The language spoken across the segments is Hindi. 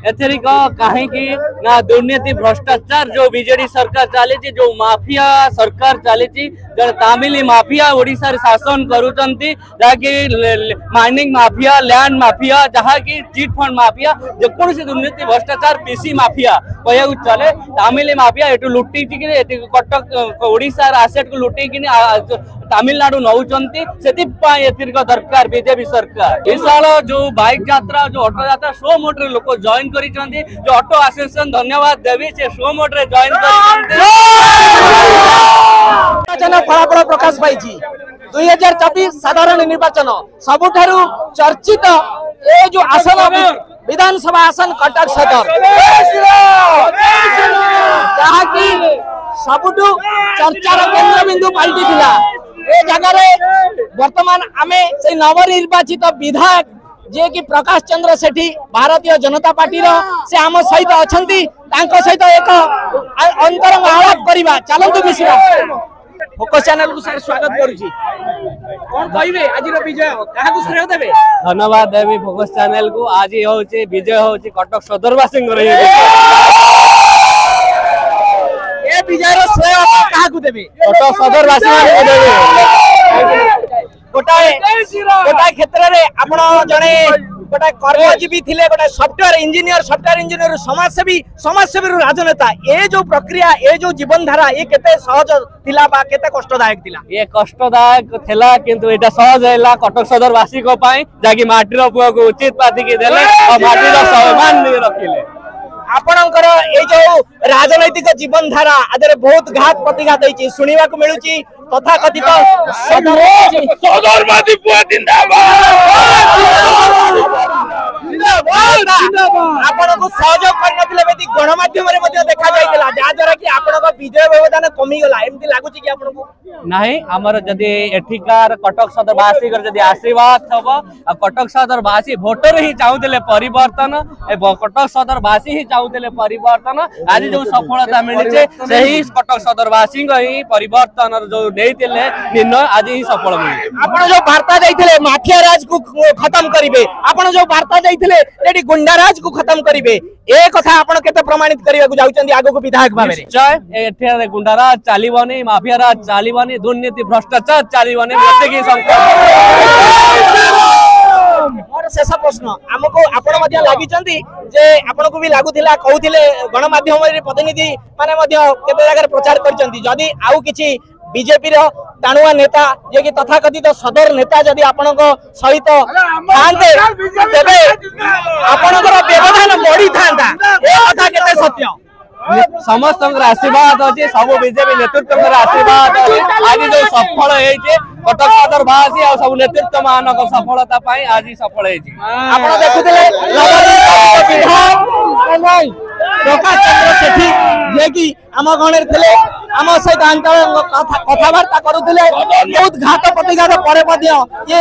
एथरिक कहीं ना दुर्नीति भ्रष्टाचार जो बीजेडी सरकार चली जो माफिया सरकार चली तमिल माफिया ओडिशा शासन करुँच माइनिंग माफिया लैंड माफिया जहाँ की चिट फंड माफिया जेकोसी दुर्नीति भ्रष्टाचार पीसी माफिया कह चले तमिल माफिया एटू लुटी कटक ओडिशा आसेट को लुटी तमिलनाडु नौचंती दरकार बीजेपी सरकार विशाल जो बाइक यात्रा जो ऑटो यात्रा शो मोटर लोक जॉइन कर जो ऑटो एसोसिएशन धन्यवाद देवी से शो मोटर जॉइन निर्वाचन फलाफल प्रकाश पाई 2024 साधारण निर्वाचन सबुठारु चर्चित ये जो आसन विधानसभा आसन कटक सदर जहाँ की सबुठु चर्चार केंद्र बिंदु पलटि ए जगार वर्तमान आमे से नवनिर्वाचित विधायक जे कि प्रकाश चंद्र सेठी भारतीय जनता पार्टी से आम सहित अछंती सहित एक अंतरंग आलाप करवा चलतु मिश्रा फोकस चैनल को सर स्वागत करूची कोन कहबे आज रो विजय काहा को श्रेय देबे धन्यवाद देवी फोकस चैनल को आज होचे विजय होचे कटक सदरवासी ए विजय रो श्रेय काहा को देबे कटक सदरवासी को देबे गोटाए क्षेत्र रे आपण जने गोटाए कर्मजीवी थिले गोटाए सॉफ्टवेयर इंजीनियर समाजसेवी राजनेता ए जो प्रक्रिया ए जो जीवन धारा ए केते सहज थिला बा केते कष्टदायक थिला ये कष्टदायक थिला किंतु एटा सहज हैला कटक सदरवासी को पाई जाकी माटीर पुआ को उचित पाती के देले और माटीर सम्मान रखिले आपणकर ए जो राजनैतिक जीवन धारा आदरे बहुत घात प्रतिघात होइछि सुनिबा को मिलुछि तथा कथित सदरवासी पुआ जिंदाबाद आपण को सहयोग करनथिले बेदी गणमाध्यम रे मध्ये देखा जाइतला जा द्वारा कि आपण को विजय व्यवधान कमी गला एमती लागुछि कि आपण को नहीं हमर जदी एठिकार कटक सदरवासी कर जदी आशीर्वाद थबो कटक सदरवासी वोटर ही चाहुतले परिवर्तन ए कटक सदरवासी ही चाहुतले परिवर्तन आज जो सफलता मिलिছে सही कटक सदरवासी ही परिवर्तन जो देइतिले निर्णय आज ही सफल मिले आपण जो वार्ता जाइतले माफिया राज को खत्म करिवे आपण जो वार्ता जाइतले एडी गुंडा राज को खत्म करिवे ए कथा आपण केते प्रमाणित करिवा को जाउचंदी आगो को विधायक भाबे निश्चय एठे गुंडा राज चालीबनी माफिया राज चालीबनी दुर्नीति भ्रष्टाचार चालीबनी प्रत्येक मोर शेष प्रश्न हमको आपण मध्ये लागि चंदी जे आपण को भी लागुथिला कहउथिले गणमाध्यम रे प्रतिनिधि माने मध्ये केते जगह प्रचार करचंदी जदी आउ किछि बीजेपी रो टाणुआ नेता जे कि तथाकथित सदर नेता जदि आपण को सहित थांते तबे आपणकर व्यवधान बढ़ी थांता ए कथा केते सत्य समस्त आशीर्वाद अच्छे सब बीजेपी नेतृत्व आशीर्वाद आज जो सफल है कटक सदरवासी और सब नेतृत्व मान सफलता आज सफल है देखुले प्रकाश चंद्र सेठी जे कि आम गणर थे आम सहित कथबार्ता करुले बहुत घात प्रतिघात पर ये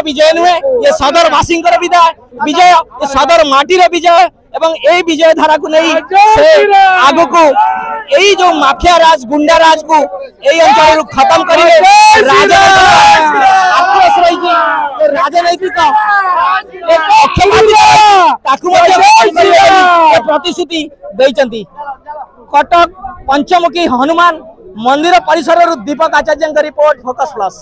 विजय नुहे ये सदरवासी विजय ये सदर माटीर विजय एवं ए विजय धारा को नहीं से आगु को यही जो माफिया राज गुंडा राज को यही अंचल खत्म करेंगे राजनैतिक प्रतिश्रुति देइचंती कटक पंचमुखी हनुमान मंदिर परिसर दीपक आचार्य रिपोर्ट फोकस प्लस।